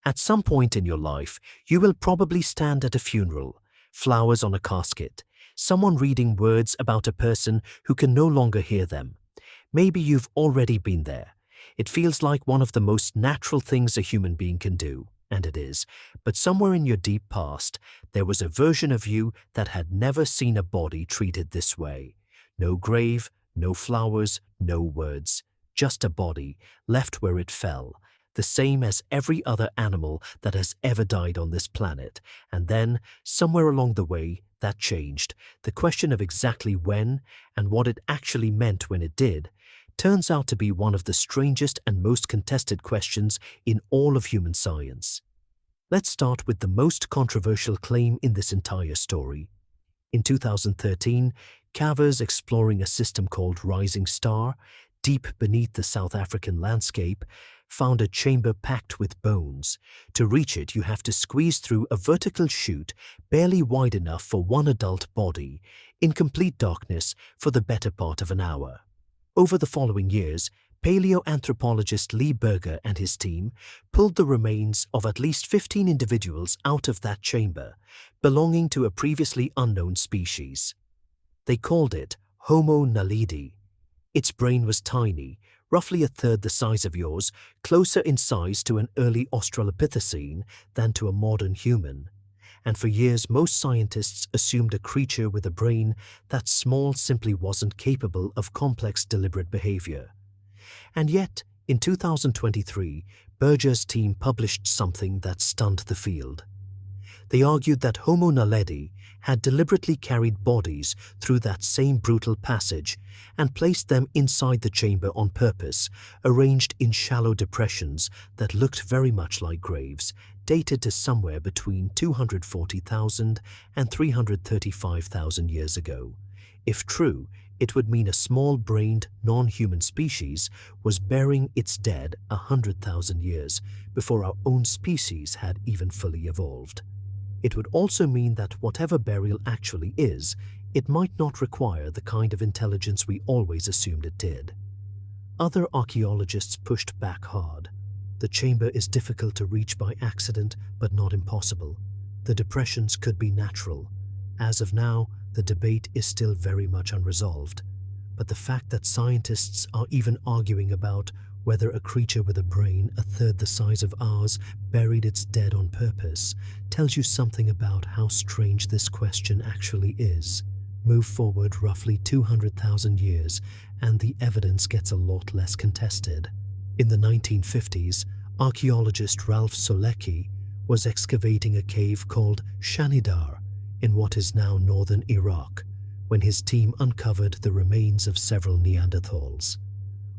At some point in your life, you will probably stand at a funeral, flowers on a casket, someone reading words about a person who can no longer hear them. Maybe you've already been there. It feels like one of the most natural things a human being can do, and it is. But somewhere in your deep past, there was a version of you that had never seen a body treated this way. No grave, no flowers, no words, just a body left where it fell, the same as every other animal that has ever died on this planet. And then, somewhere along the way, that changed. The question of exactly when and what it actually meant when it did turns out to be one of the strangest and most contested questions in all of human science. Let's start with the most controversial claim in this entire story. In 2013, cavers exploring a system called Rising Star, deep beneath the South African landscape, found a chamber packed with bones. To reach it, you have to squeeze through a vertical chute barely wide enough for one adult body, in complete darkness for the better part of an hour. Over the following years, paleoanthropologist Lee Berger and his team pulled the remains of at least 15 individuals out of that chamber, belonging to a previously unknown species. They called it Homo naledi. Its brain was tiny, roughly a third the size of yours, closer in size to an early Australopithecine than to a modern human. And for years, most scientists assumed a creature with a brain that small simply wasn't capable of complex, deliberate behavior. And yet, in 2023, Berger's team published something that stunned the field. They argued that Homo naledi had deliberately carried bodies through that same brutal passage and placed them inside the chamber on purpose, arranged in shallow depressions that looked very much like graves, dated to somewhere between 240,000 and 335,000 years ago. If true, it would mean a small-brained, non-human species was burying its dead 100,000 years before our own species had even fully evolved. It would also mean that whatever burial actually is, it might not require the kind of intelligence we always assumed it did. Other archaeologists pushed back hard. The chamber is difficult to reach by accident, but not impossible. The depressions could be natural. As of now, the debate is still very much unresolved. But the fact that scientists are even arguing about whether a creature with a brain a third the size of ours buried its dead on purpose tells you something about how strange this question actually is. Move forward roughly 200,000 years and the evidence gets a lot less contested. In the 1950s, archaeologist Ralph Solecki was excavating a cave called Shanidar in what is now northern Iraq, when his team uncovered the remains of several Neanderthals.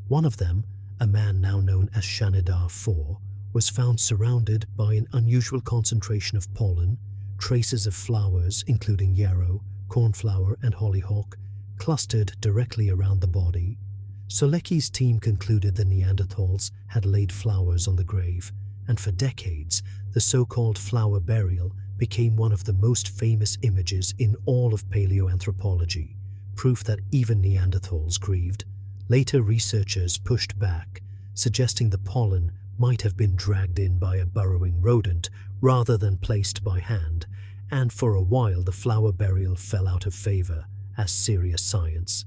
One of them, a man now known as Shanidar IV, was found surrounded by an unusual concentration of pollen, traces of flowers including yarrow, cornflower and hollyhock, clustered directly around the body. Solecki's team concluded the Neanderthals had laid flowers on the grave, and for decades, the so-called flower burial became one of the most famous images in all of paleoanthropology, proof that even Neanderthals grieved. Later researchers pushed back, suggesting the pollen might have been dragged in by a burrowing rodent rather than placed by hand, and for a while the flower burial fell out of favor as serious science.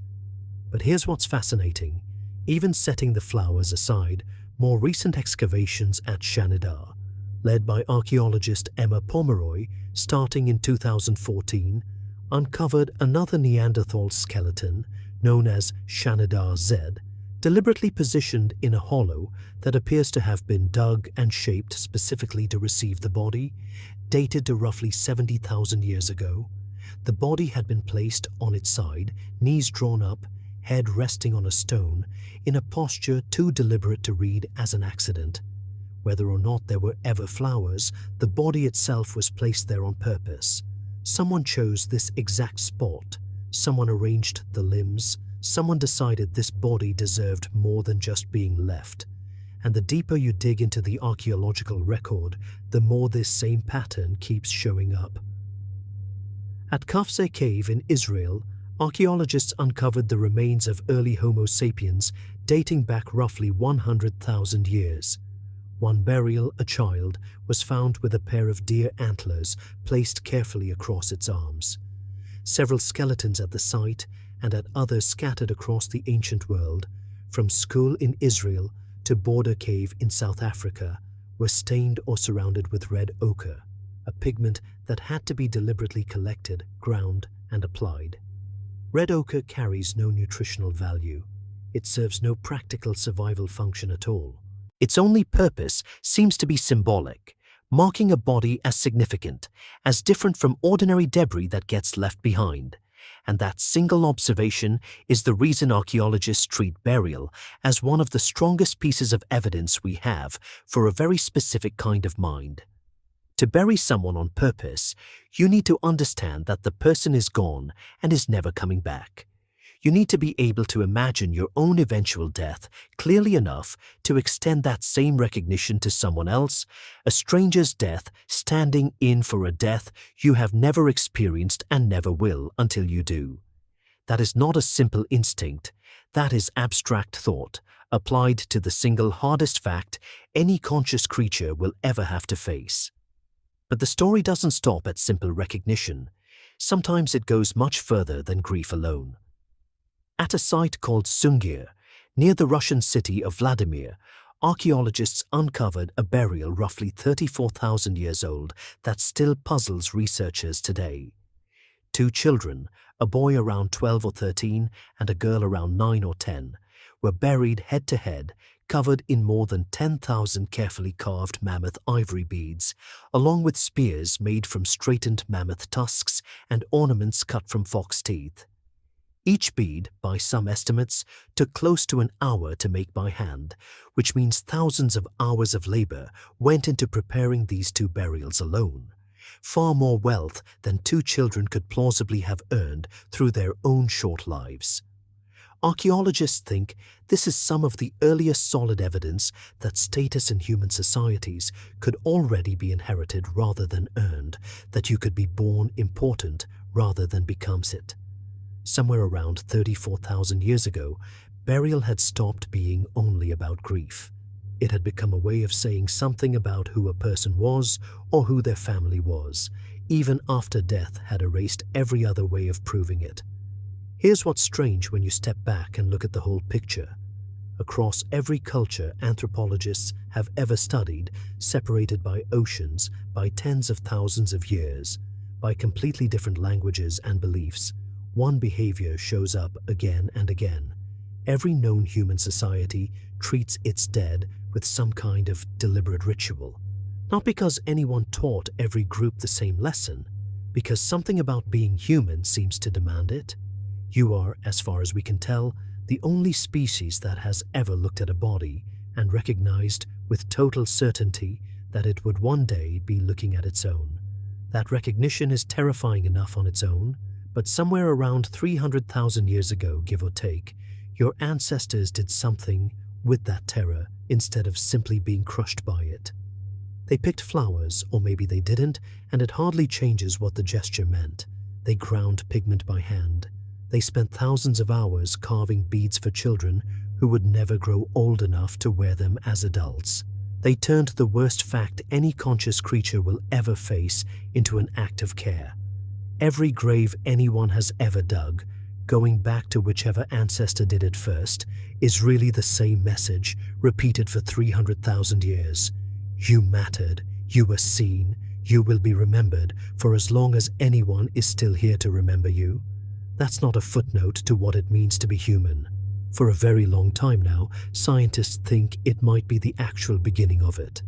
But here's what's fascinating. Even setting the flowers aside, more recent excavations at Shanidar, led by archaeologist Emma Pomeroy, starting in 2014, uncovered another Neanderthal skeleton known as Shanidar Z, deliberately positioned in a hollow that appears to have been dug and shaped specifically to receive the body, dated to roughly 70,000 years ago. The body had been placed on its side, knees drawn up, head resting on a stone, in a posture too deliberate to read as an accident. Whether or not there were ever flowers, the body itself was placed there on purpose. Someone chose this exact spot. Someone arranged the limbs. Someone decided this body deserved more than just being left. And the deeper you dig into the archaeological record, the more this same pattern keeps showing up. At Shanidar Cave in Israel, archaeologists uncovered the remains of early Homo sapiens dating back roughly 100,000 years. One burial, a child, was found with a pair of deer antlers placed carefully across its arms. Several skeletons at the site and at others scattered across the ancient world, from School in Israel to Border Cave in South Africa, were stained or surrounded with red ochre, a pigment that had to be deliberately collected, ground, and applied. Red ochre carries no nutritional value. It serves no practical survival function at all. Its only purpose seems to be symbolic, marking a body as significant, as different from ordinary debris that gets left behind. And that single observation is the reason archaeologists treat burial as one of the strongest pieces of evidence we have for a very specific kind of mind. To bury someone on purpose, you need to understand that the person is gone and is never coming back. You need to be able to imagine your own eventual death clearly enough to extend that same recognition to someone else, a stranger's death standing in for a death you have never experienced and never will until you do. That is not a simple instinct. That is abstract thought, applied to the single hardest fact any conscious creature will ever have to face. But the story doesn't stop at simple recognition. Sometimes it goes much further than grief alone. At a site called Sungir, near the Russian city of Vladimir, archaeologists uncovered a burial roughly 34,000 years old that still puzzles researchers today. Two children, a boy around 12 or 13 and a girl around 9 or 10, were buried head to head, covered in more than 10,000 carefully carved mammoth ivory beads, along with spears made from straightened mammoth tusks and ornaments cut from fox teeth. Each bead, by some estimates, took close to an hour to make by hand, which means thousands of hours of labor went into preparing these two burials alone. Far more wealth than two children could plausibly have earned through their own short lives. Archaeologists think this is some of the earliest solid evidence that status in human societies could already be inherited rather than earned, that you could be born important rather than becomes it. Somewhere around 34,000 years ago, burial had stopped being only about grief. It had become a way of saying something about who a person was or who their family was, even after death had erased every other way of proving it. Here's what's strange when you step back and look at the whole picture. Across every culture anthropologists have ever studied, separated by oceans, by tens of thousands of years, by completely different languages and beliefs, one behavior shows up again and again. Every known human society treats its dead with some kind of deliberate ritual. Not because anyone taught every group the same lesson, because something about being human seems to demand it. You are, as far as we can tell, the only species that has ever looked at a body and recognized with total certainty that it would one day be looking at its own. That recognition is terrifying enough on its own, but somewhere around 300,000 years ago, give or take, your ancestors did something with that terror instead of simply being crushed by it. They picked flowers, or maybe they didn't, and it hardly changes what the gesture meant. They ground pigment by hand. They spent thousands of hours carving beads for children who would never grow old enough to wear them as adults. They turned the worst fact any conscious creature will ever face into an act of care. Every grave anyone has ever dug, going back to whichever ancestor did it first, is really the same message repeated for 300,000 years. You mattered, you were seen, you will be remembered for as long as anyone is still here to remember you. That's not a footnote to what it means to be human. For a very long time now, scientists think it might be the actual beginning of it.